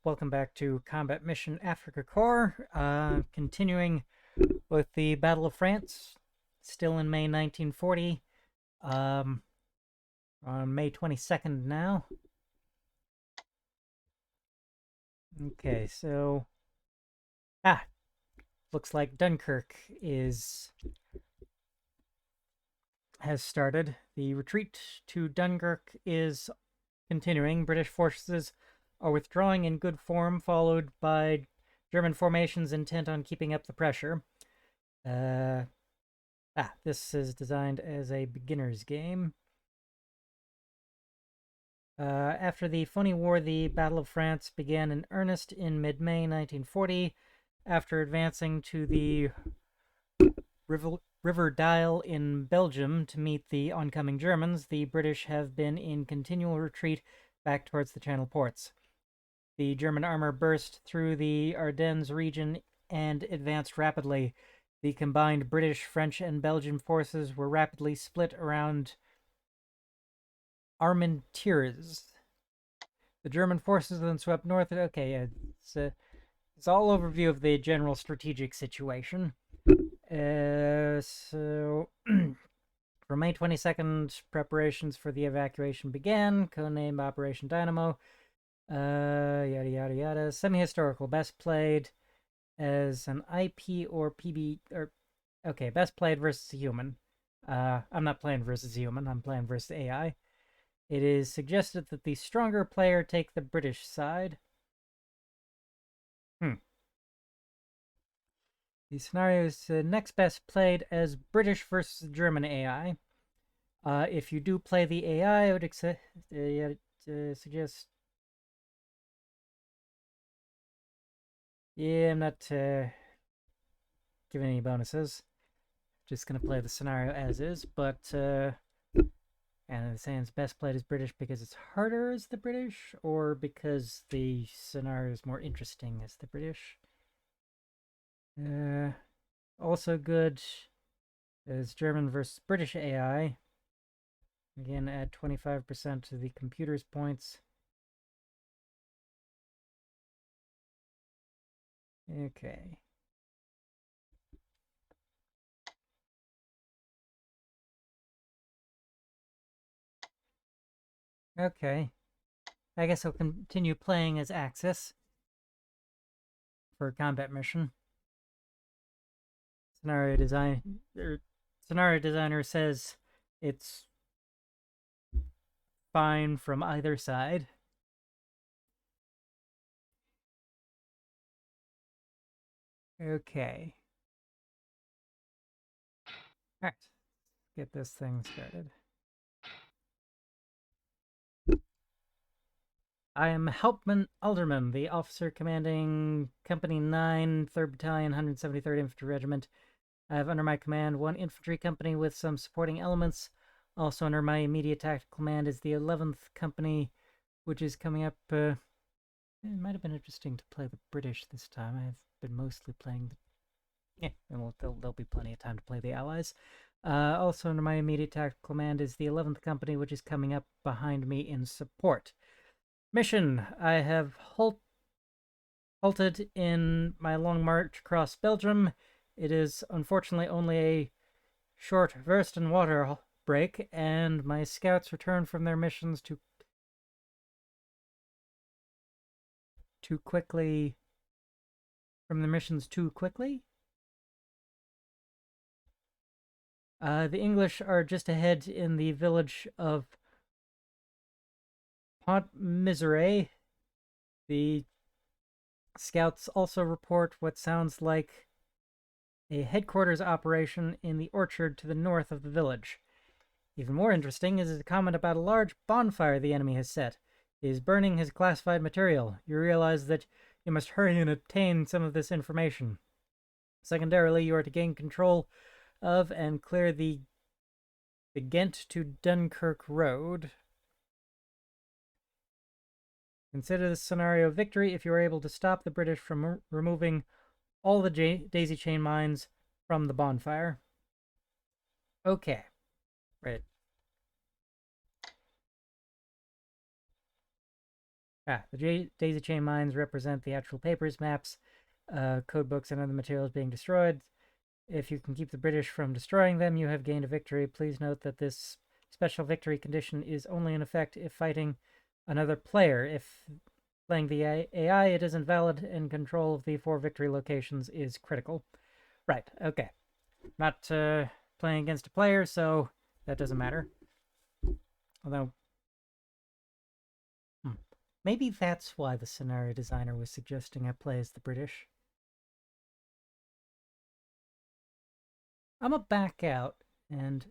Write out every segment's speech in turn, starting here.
welcome back to Combat Mission Afrika Korps. Continuing with the Battle of France, still in May 1940. On May 22nd now. Okay, so looks like Dunkirk has started. The retreat to Dunkirk is continuing. British forces are withdrawing in good form, followed by German formations intent on keeping up the pressure. This is designed as a beginner's game. After the Phony War, the Battle of France began in earnest in mid-May 1940. After advancing to the River Dyle in Belgium to meet the oncoming Germans, the British have been in continual retreat back towards the Channel ports. The German armor burst through the Ardennes region and advanced rapidly. The combined British, French, and Belgian forces were rapidly split around Armentières. The German forces then swept north. Okay, it's all overview of the general strategic situation. So from May 22nd, preparations for the evacuation began, codenamed Operation Dynamo. Yada yada yada. Semi-historical, best played as an IP or PB, or okay, best played versus a human. I'm not playing versus a human, I'm playing versus AI. It is suggested that the stronger player take the British side. The scenario is next best played as British versus German AI. If you do play the AI, I would suggest... Yeah, I'm not giving any bonuses. Just going to play the scenario as is, but... And saying it's best played as British because it's harder as the British, or because the scenario is more interesting as the British. Also good is German versus British AI. Again, add 25% to the computer's points. Okay. Okay. I guess I'll continue playing as Axis for a combat mission. Scenario designer says it's fine from either side. Okay. Alright. Get this thing started. I am Hauptmann Alderman, the officer commanding Company 9, 3rd Battalion, 173rd Infantry Regiment. I have under my command one infantry company with some supporting elements. Also under my immediate tactical command is the 11th Company, which is coming up... it might have been interesting to play the British this time. I've been mostly playing the... Yeah, and there'll be plenty of time to play the Allies. Also under my immediate tactical command is the 11th Company, which is coming up behind me in support. Mission. I have halted in my long march across Belgium. It is unfortunately only a short Versten water break, and my scouts return from their missions too quickly. The English are just ahead in the village of Pont-Misere. The scouts also report what sounds like a headquarters operation in the orchard to the north of the village. Even more interesting is a comment about a large bonfire the enemy has set. It is burning his classified material. You realize that you must hurry and obtain some of this information. Secondarily, you are to gain control of and clear the Ghent to Dunkirk road. Consider this scenario victory if you are able to stop the British from removing all the daisy chain mines from the bonfire. Okay. Right. The daisy chain mines represent the actual papers, maps, code books, and other materials being destroyed. If you can keep the British from destroying them, you have gained a victory. Please note that this special victory condition is only in effect if fighting another player. If playing the AI, it is invalid, and control of the 4 victory locations is critical. Right, okay. Not playing against a player, so that doesn't matter. Although, maybe that's why the scenario designer was suggesting I play as the British. I'm gonna back out and...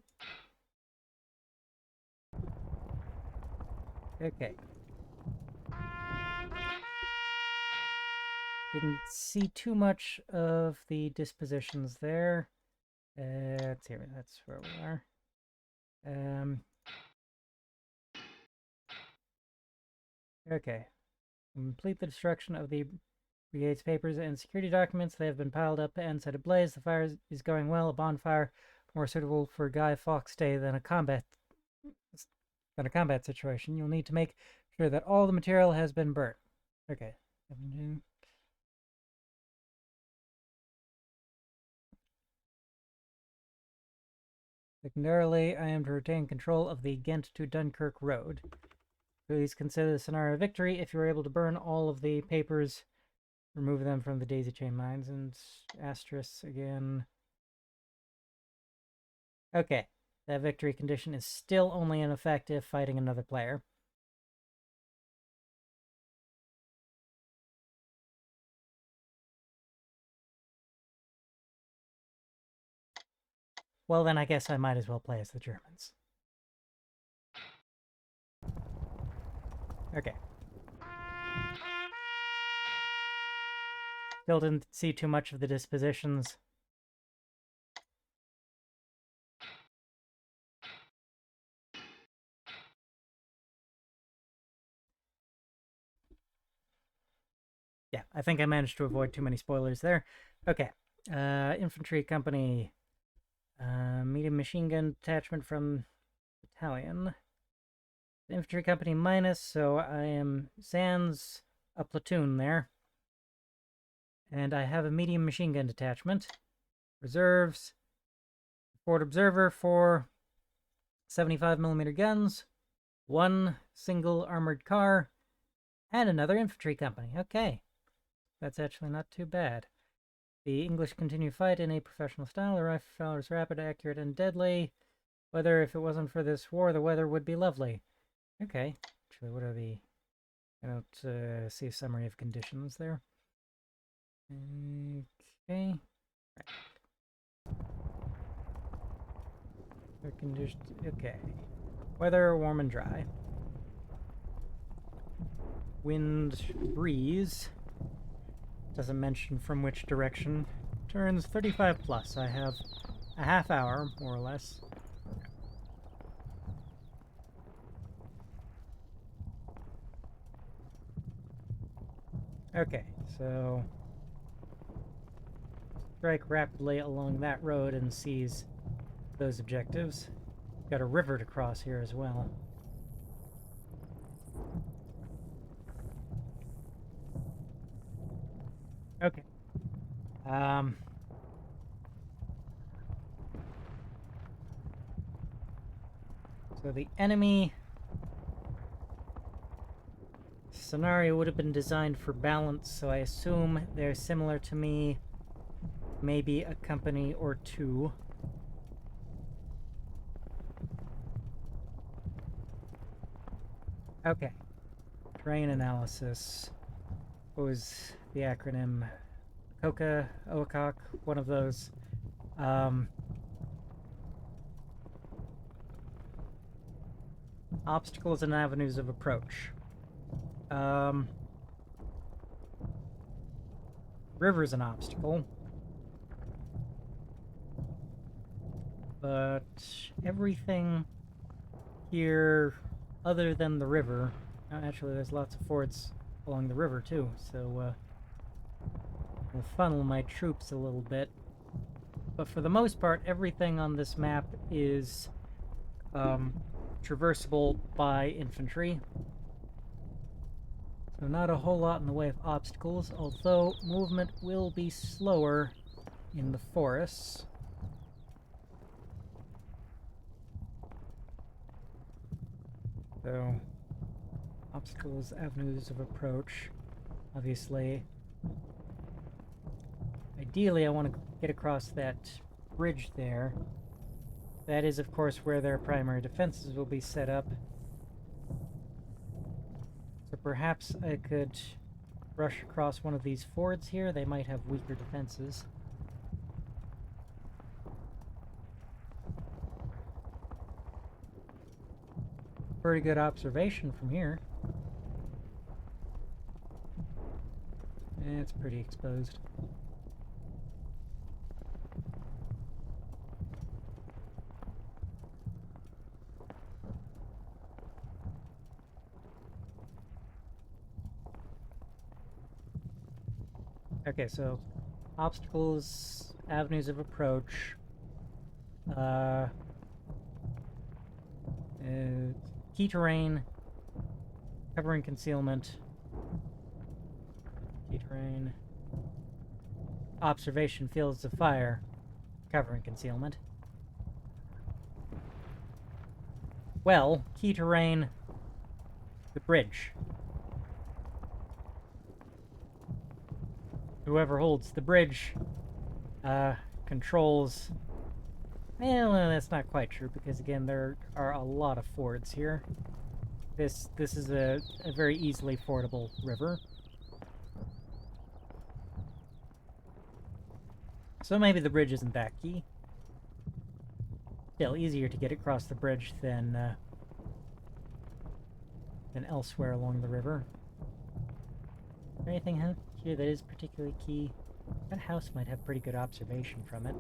Okay. Didn't see too much of the dispositions there. Let's see, that's where we are. Okay. Complete the destruction of the brigade's papers and security documents. They have been piled up and set ablaze. The fire is going well. A bonfire more suitable for Guy Fawkes Day than a combat situation. You'll need to make sure that all the material has been burnt. Okay. Secondarily, I am to retain control of the Ghent to Dunkirk road. Please consider the scenario a victory if you're able to burn all of the papers, remove them from the daisy chain mines, and asterisks again. Okay, that victory condition is still only in effect if fighting another player. Well, then I guess I might as well play as the Germans. Okay. Still didn't see too much of the dispositions. Yeah, I think I managed to avoid too many spoilers there. Okay. Infantry company. Medium machine gun detachment from battalion. Infantry company minus, so I am sans a platoon there. And I have a medium machine gun detachment. Reserves. Forward observer for 75mm guns. 1 single armored car. And another infantry company. Okay. That's actually not too bad. The English continue fight in a professional style. The rifle fire is rapid, accurate, and deadly. Whether if it wasn't for this war, the weather would be lovely. Okay. Actually, what are the... I don't see a summary of conditions there. Okay. Right. Okay. Weather, warm and dry. Wind, breeze. Doesn't mention from which direction. Turns 35 plus. I have a half hour, more or less. Okay, so strike rapidly along that road and seize those objectives. Got a river to cross here as well. Okay. So the enemy scenario would have been designed for balance, so I assume they're similar to me. Maybe a company or two. Okay. Terrain analysis. What was the acronym? Coca, Oakok, one of those. Obstacles and avenues of approach. River's an obstacle. But everything here other than the river... Actually, there's lots of forts along the river, too, so we'll funnel my troops a little bit. But for the most part, everything on this map is traversable by infantry. So not a whole lot in the way of obstacles, although movement will be slower in the forests. So, obstacles, avenues of approach. Obviously, ideally I want to get across that bridge there. That is, of course, where their primary defenses will be set up. So perhaps I could rush across one of these fords here. They might have weaker defenses. Pretty good observation from here. It's pretty exposed. Okay, so obstacles, avenues of approach, key terrain, covering concealment, key terrain, observation, fields of fire, covering concealment. Well, key terrain, the bridge. Whoever holds the bridge controls... Well, that's not quite true, because again, there are a lot of fords here. This is a very easily fordable river. So maybe the bridge isn't that key. Still, easier to get across the bridge than elsewhere along the river. Is there anything here that is particularly key? That house might have pretty good observation from it.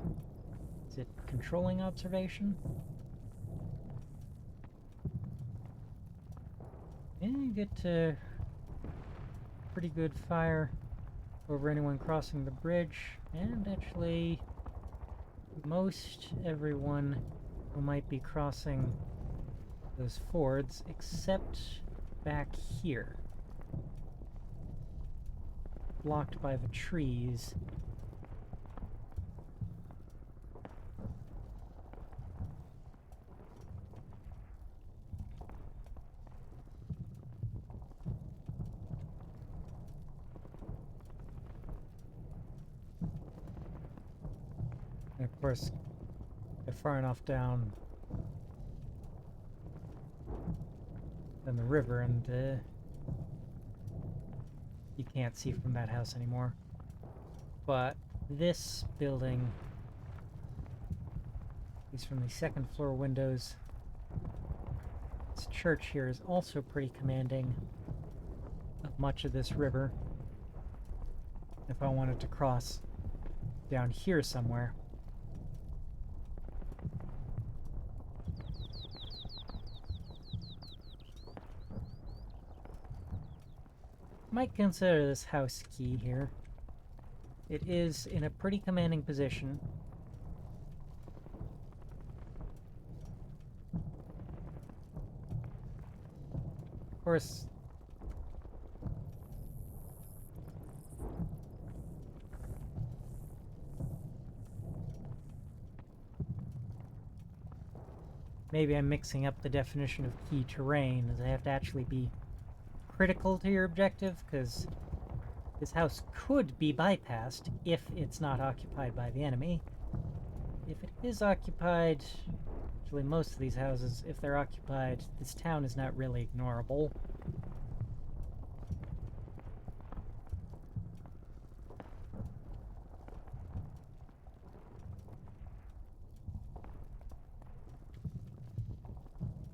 Is it controlling observation? Yeah, you get pretty good fire over anyone crossing the bridge, and actually most everyone who might be crossing those fords, except back here. Blocked by the trees. And of course, get far enough down than the river, and you can't see from that house anymore. But this building, at least from the second floor windows, this church here is also pretty commanding of much of this river. If I wanted to cross down here somewhere. Might consider this house key here. It is in a pretty commanding position. Of course, maybe I'm mixing up the definition of key terrain, as I have to actually be critical to your objective, because this house could be bypassed if it's not occupied by the enemy. If it is occupied, actually most of these houses, if they're occupied, this town is not really ignorable.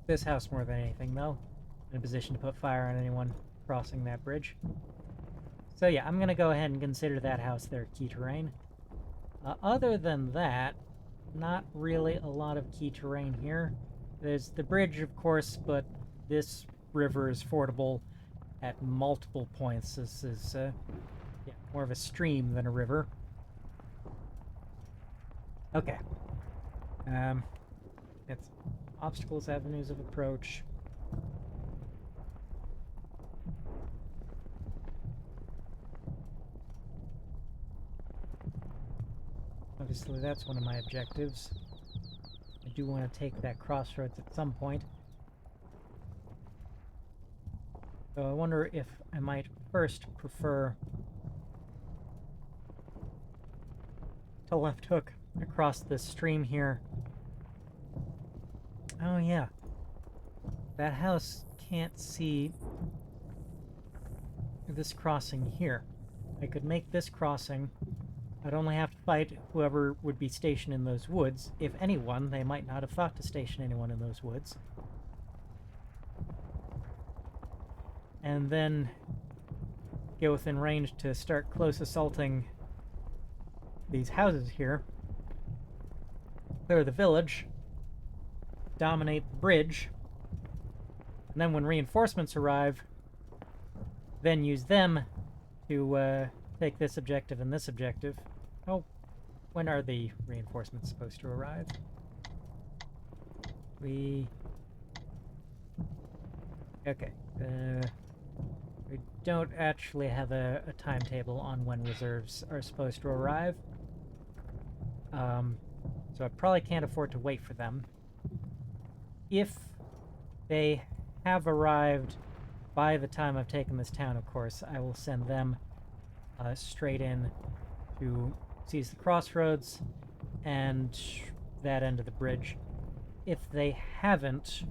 This house more than anything, though. In a position to put fire on anyone crossing that bridge. So yeah, I'm gonna go ahead and consider that house their key terrain. Other than that, not really a lot of key terrain here. There's the bridge, of course, but this river is fordable at multiple points. This is yeah, more of a stream than a river. Okay. It's obstacles, avenues of approach. obviously that's one of my objectives. I do want to take that crossroads at some point. So I wonder if I might first prefer to left hook across this stream here. Oh yeah. That house can't see this crossing here. I could make this crossing. I'd only have to fight whoever would be stationed in those woods. If anyone, they might not have thought to station anyone in those woods. And then get within range to start close assaulting these houses here. Clear the village. Dominate the bridge. And then when reinforcements arrive, then use them to take this objective and this objective. Oh, when are the reinforcements supposed to arrive? Okay. We don't actually have a timetable on when reserves are supposed to arrive. So I probably can't afford to wait for them. If they have arrived by the time I've taken this town, of course, I will send them straight in to seize the crossroads and that end of the bridge. If they haven't,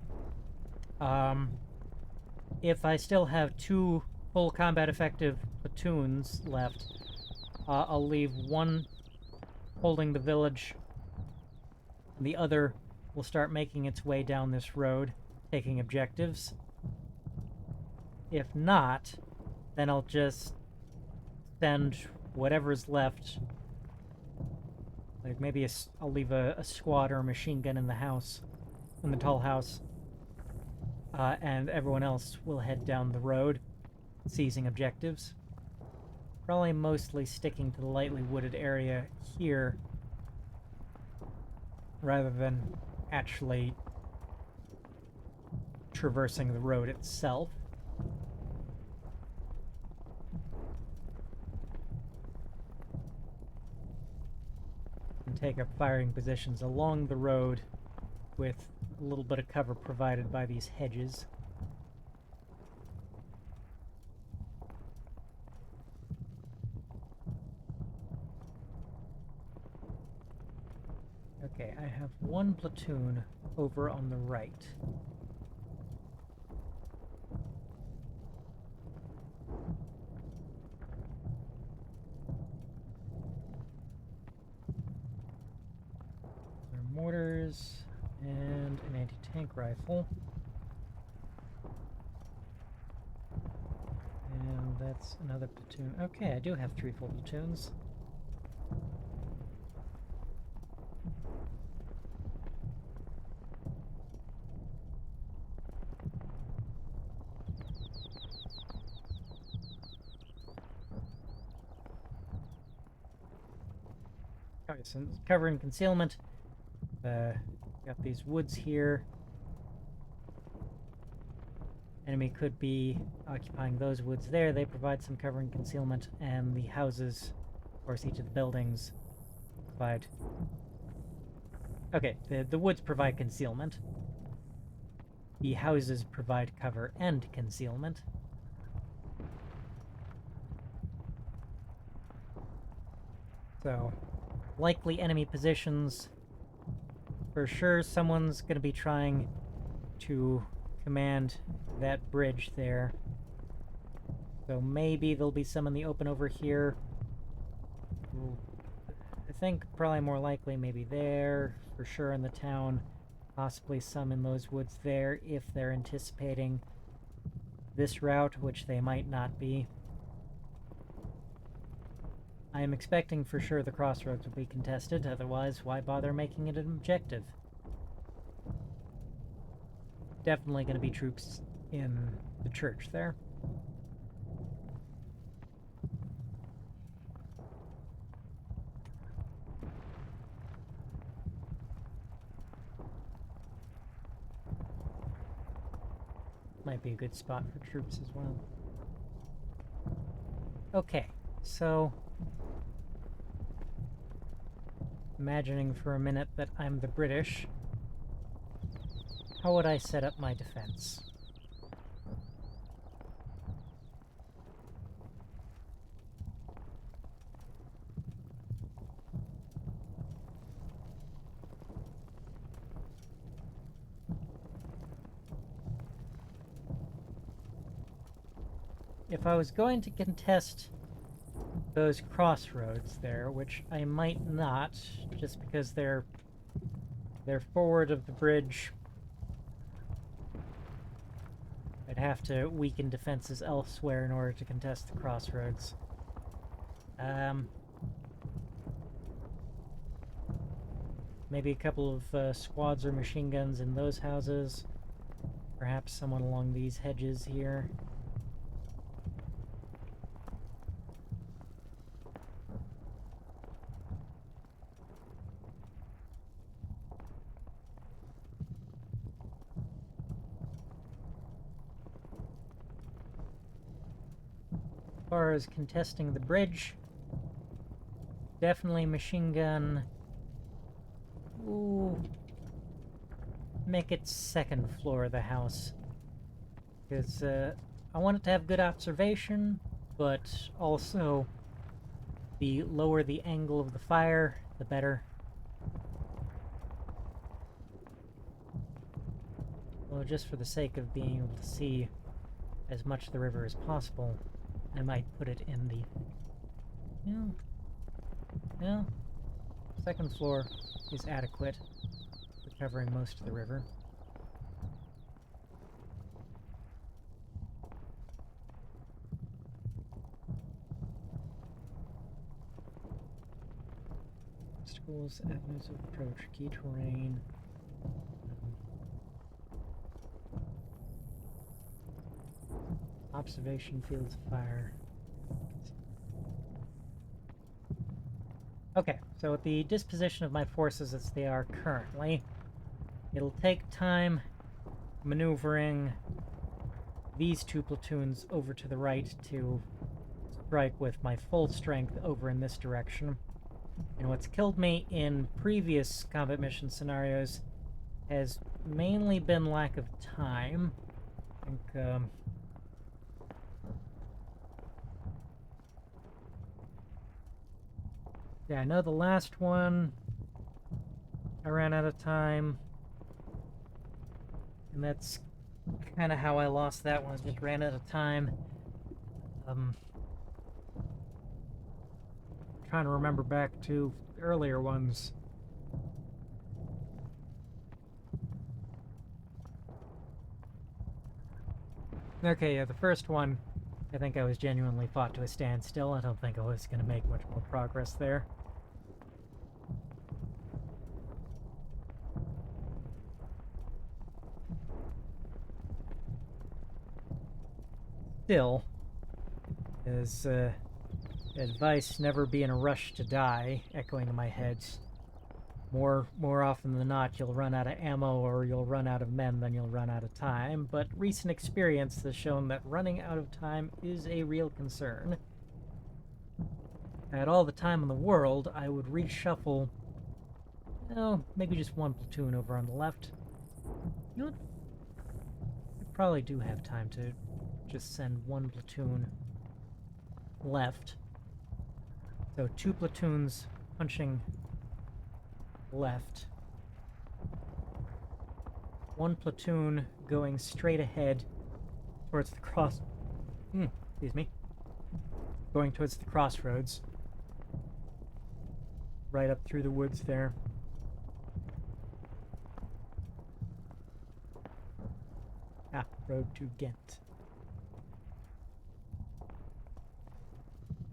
if I still have 2 full combat effective platoons left, I'll leave one holding the village, and the other will start making its way down this road, taking objectives. If not, then I'll just send whatever's left. Like maybe I'll leave a squad or a machine gun in the house, in the tall house, and everyone else will head down the road, seizing objectives. Probably mostly sticking to the lightly wooded area here, rather than actually traversing the road itself. And take up firing positions along the road with a little bit of cover provided by these hedges. Okay, I have one platoon over on the right. There are mortars and an anti-tank rifle. And that's another platoon. Okay, I do have 3 full platoons. Okay, so cover and concealment. Got these woods here. Enemy could be occupying those woods there. They provide some cover and concealment, and the houses, of course, each of the buildings provide... Okay, the woods provide concealment. The houses provide cover and concealment. So, likely enemy positions. For sure, someone's going to be trying to command that bridge there. So maybe there'll be some in the open over here. I think probably more likely maybe there, for sure in the town. Possibly some in those woods there if they're anticipating this route, which they might not be. I am expecting for sure the crossroads will be contested, otherwise why bother making it an objective? Definitely going to be troops in the church there. Might be a good spot for troops as well. Okay, so imagining for a minute that I'm the British, how would I set up my defense? If I was going to contest those crossroads there, which I might not, just because they're forward of the bridge, I'd have to weaken defenses elsewhere in order to contest the crossroads. Maybe a couple of squads or machine guns in those houses. Perhaps someone along these hedges here. As far as contesting the bridge, definitely machine gun. Ooh. Make it second floor of the house. Because I want it to have good observation, but also the lower the angle of the fire, the better. Well, just for the sake of being able to see as much of the river as possible, I might put it in the... Yeah. Second floor is adequate for covering most of the river. Obstacles, avenues of approach, key terrain. Observation fields of fire. Okay, so with the disposition of my forces as they are currently, it'll take time maneuvering these two platoons over to the right to strike with my full strength over in this direction. And what's killed me in previous combat mission scenarios has mainly been lack of time. I think, yeah, I know the last one I ran out of time, and that's kind of how I lost that one, just ran out of time. Trying to remember back to earlier ones. Okay, yeah, the first one, I think I was genuinely fought to a standstill. I don't think I was going to make much more progress there. Still, as advice, never be in a rush to die, echoing in my head. More often than not, you'll run out of ammo or you'll run out of men than you'll run out of time, but recent experience has shown that running out of time is a real concern. At all the time in the world, I would reshuffle, maybe just one platoon over on the left. You know what? I probably do have time to just send one platoon left. So 2 platoons punching left. 1 platoon going straight ahead towards the going towards the crossroads. Right up through the woods there. Road to Ghent.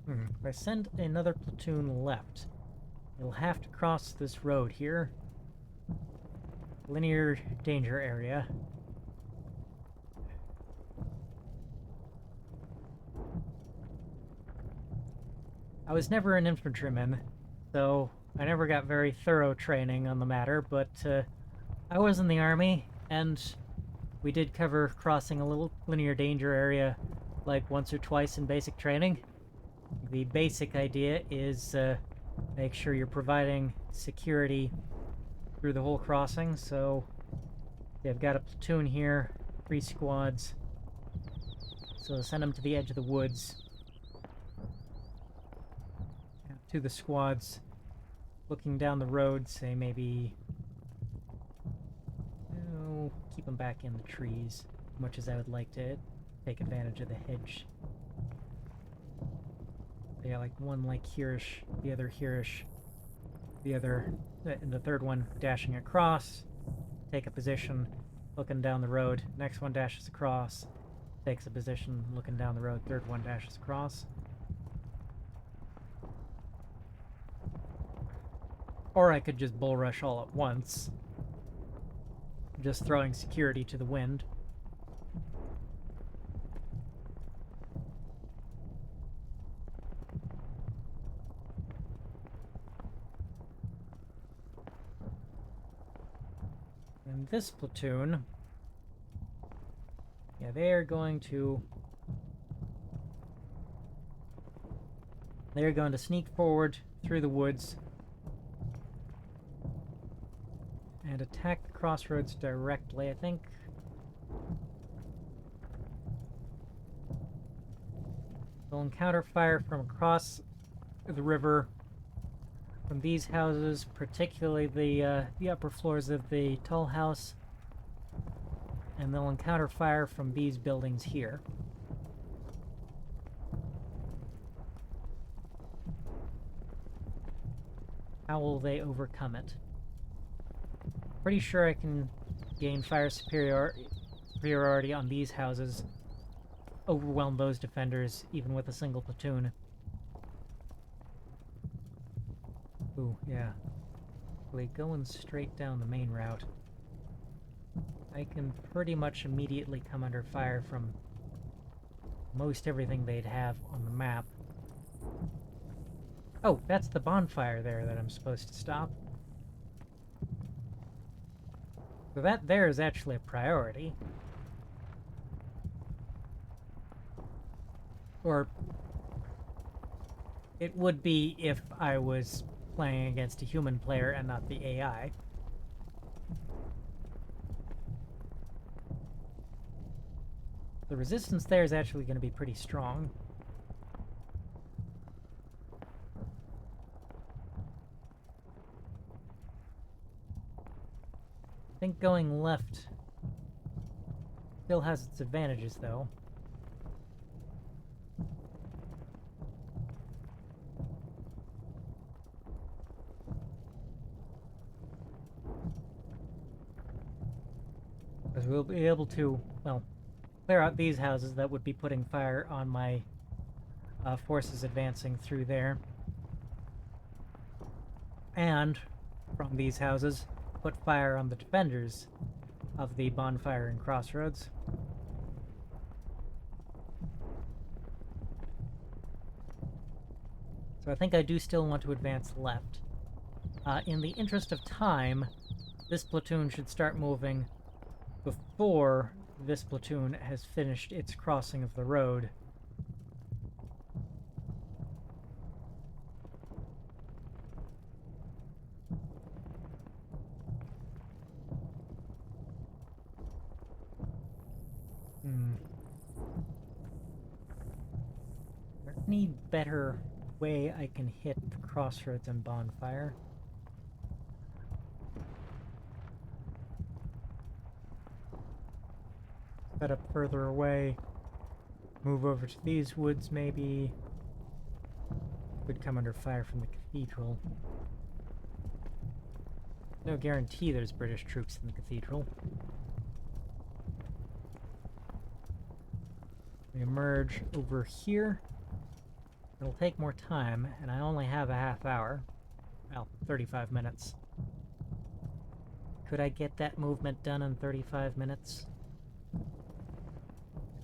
If I send another platoon left, it'll have to cross this road here. Linear danger area. I was never an infantryman, so I never got very thorough training on the matter, but I was in the army, and we did cover crossing a little linear danger area like once or twice in basic training. The basic idea is make sure you're providing security through the whole crossing. So they've got a platoon here, 3 squads. So send them to the edge of the woods. To the squads looking down the road, say maybe... Oh, keep them back in the trees, much as I would like to take advantage of the hedge. Yeah, like one like hereish, the other hereish, and the third one dashing across, take a position, looking down the road. Next one dashes across, takes a position, looking down the road. Third one dashes across. Or I could just bull rush all at once, just throwing security to the wind. And this platoon, yeah, they're going to sneak forward through the woods and attack the crossroads directly, I think. They'll encounter fire from across the river, from these houses, particularly the upper floors of the tall house, and they'll encounter fire from these buildings here. How will they overcome it? Pretty sure I can gain fire superiority on these houses, overwhelm those defenders, even with a single platoon. Ooh, yeah. Really going straight down the main route. I can pretty much immediately come under fire from most everything they'd have on the map. Oh, that's the bonfire there that I'm supposed to stop. So that there is actually a priority. Or it would be if I was playing against a human player and not the AI. The resistance there is actually going to be pretty strong. I think going left still has its advantages, though. Because we'll be able to, well, clear out these houses that would be putting fire on my forces advancing through there. And from these houses, put fire on the defenders of the bonfire and crossroads. So I think I do still want to advance left. In the interest of time, this platoon should start moving before this platoon has finished its crossing of the road. Any better way I can hit the crossroads and bonfire? Set up further away. Move over to these woods, maybe. Would come under fire from the cathedral. No guarantee there's British troops in the cathedral. We emerge over here. It'll take more time, and I only have a half hour. Well, 35 minutes. Could I get that movement done in 35 minutes? I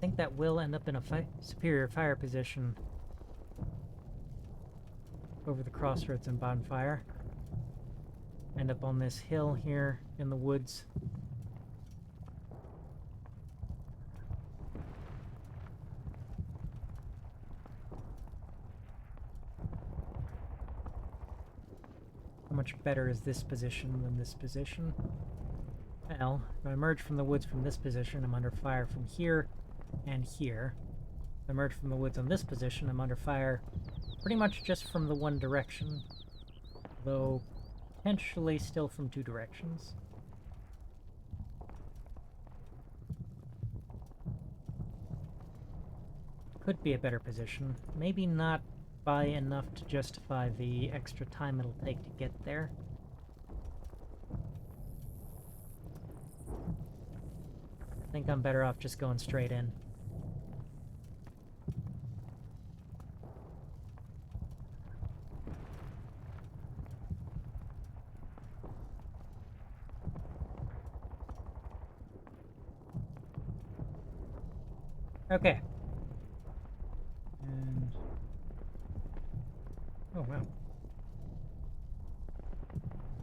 think that will end up in a superior fire position over the crossroads and bonfire. End up on this hill here in the woods. much better is this position than this position? Well, if I emerge from the woods from this position, I'm under fire from here and here. If I emerge from the woods on this position, I'm under fire pretty much just from the one direction, though potentially still from two directions. Could be a better position. Maybe not by enough to justify the extra time it'll take to get there. I think I'm better off just going straight in. Okay. And... oh, wow.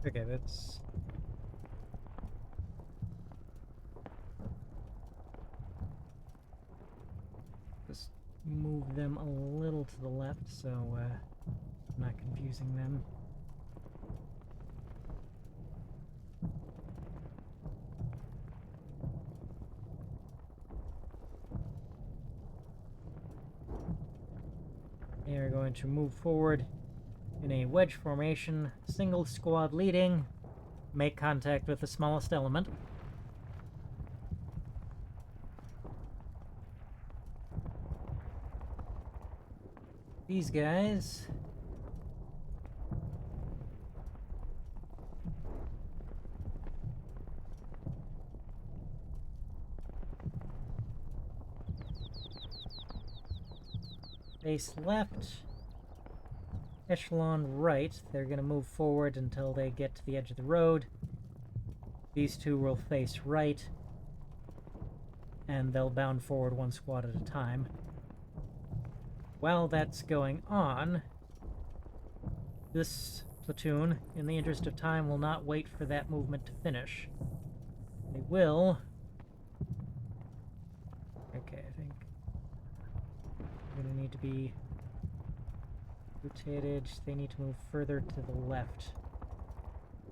Okay, that's... just move them a little to the left so I'm not confusing them. They are going to move forward in a wedge formation, single squad leading, make contact with the smallest element. These guys base left, echelon right. They're going to move forward until they get to the edge of the road. These two will face right, and they'll bound forward one squad at a time. While that's going on, this platoon, in the interest of time, will not wait for that movement to finish. They will... okay, I think they're going to need to be rotated. They need to move further to the left.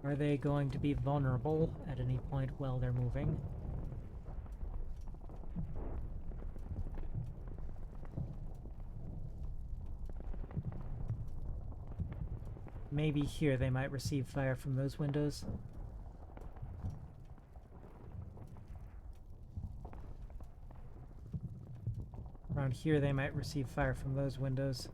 Are they going to be vulnerable at any point while they're moving? Maybe here they might receive fire from those windows. Around here they might receive fire from those windows.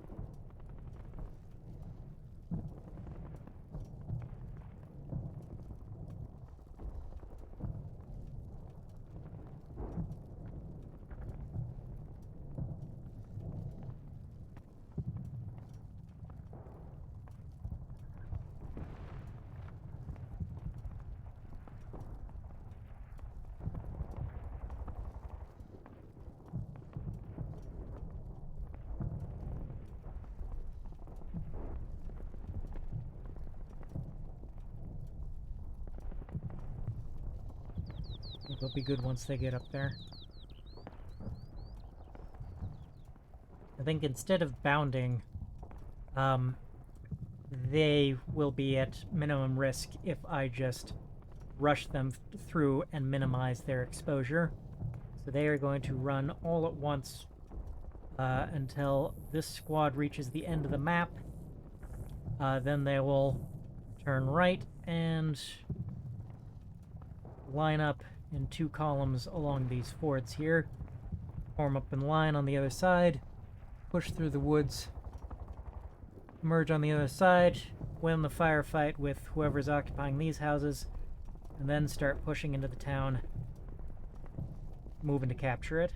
It'll be good once they get up there. I think instead of bounding, they will be at minimum risk if I just rush them through and minimize their exposure. So they are going to run all at once until this squad reaches the end of the map. Then they will turn right and line up in two columns along these fords here, form up in line on the other side, push through the woods, emerge on the other side, win the firefight with whoever's occupying these houses, and then start pushing into the town, moving to capture it.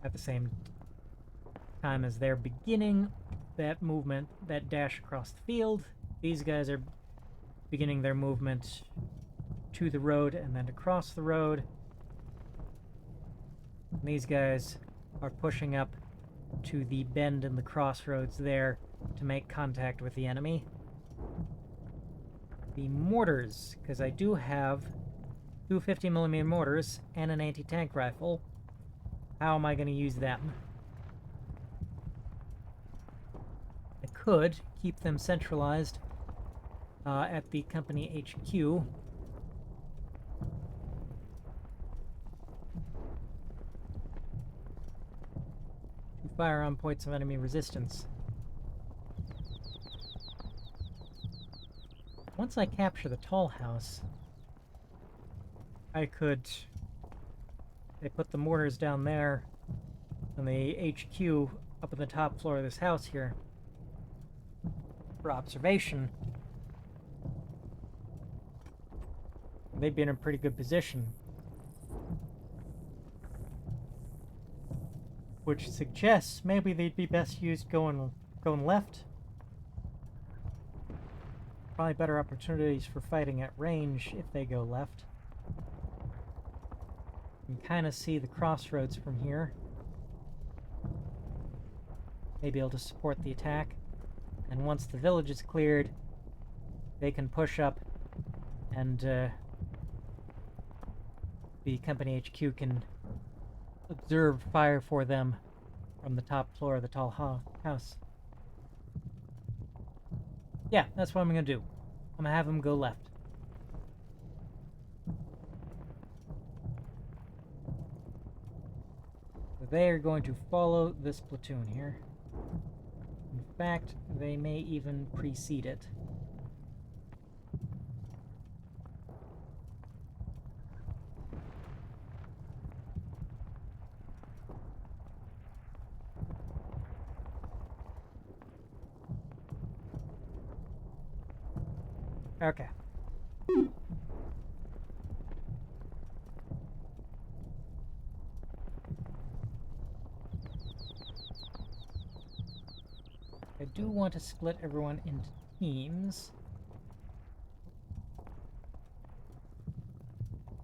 At the same time as they're beginning that movement, that dash across the field, these guys are beginning their movement to the road and then across the road. And these guys are pushing up to the bend in the crossroads there to make contact with the enemy. The mortars, because I do have two 50mm mortars and an anti-tank rifle. How am I going to use them? I could keep them centralized at the company HQ. To fire on points of enemy resistance. Once I capture the tall house, I could... They put the mortars down there, and the HQ up in the top floor of this house here for observation. They'd be in a pretty good position. Which suggests maybe they'd be best used going left. Probably better opportunities for fighting at range if they go left. You can kind of see the crossroads from here. Maybe able to support the attack. And once the village is cleared, they can push up and the company HQ can observe fire for them from the top floor of the tall house. Yeah, that's what I'm gonna do. I'm gonna have them go left. So they are going to follow this platoon here. In fact, they may even precede it. Okay. I do want to split everyone into teams.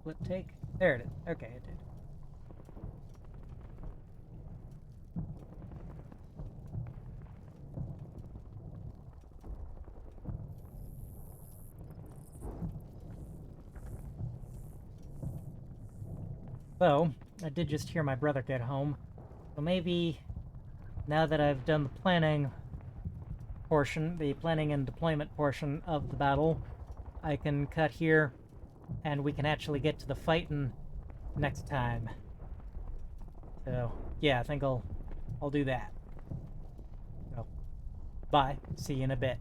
Split take? There it is. Okay, it did. So, I did just hear my brother get home. So maybe, now that I've done the planning portion, the planning and deployment portion of the battle, I can cut here, and we can actually get to the fighting next time. So, yeah, I think I'll do that. So, bye. See you in a bit.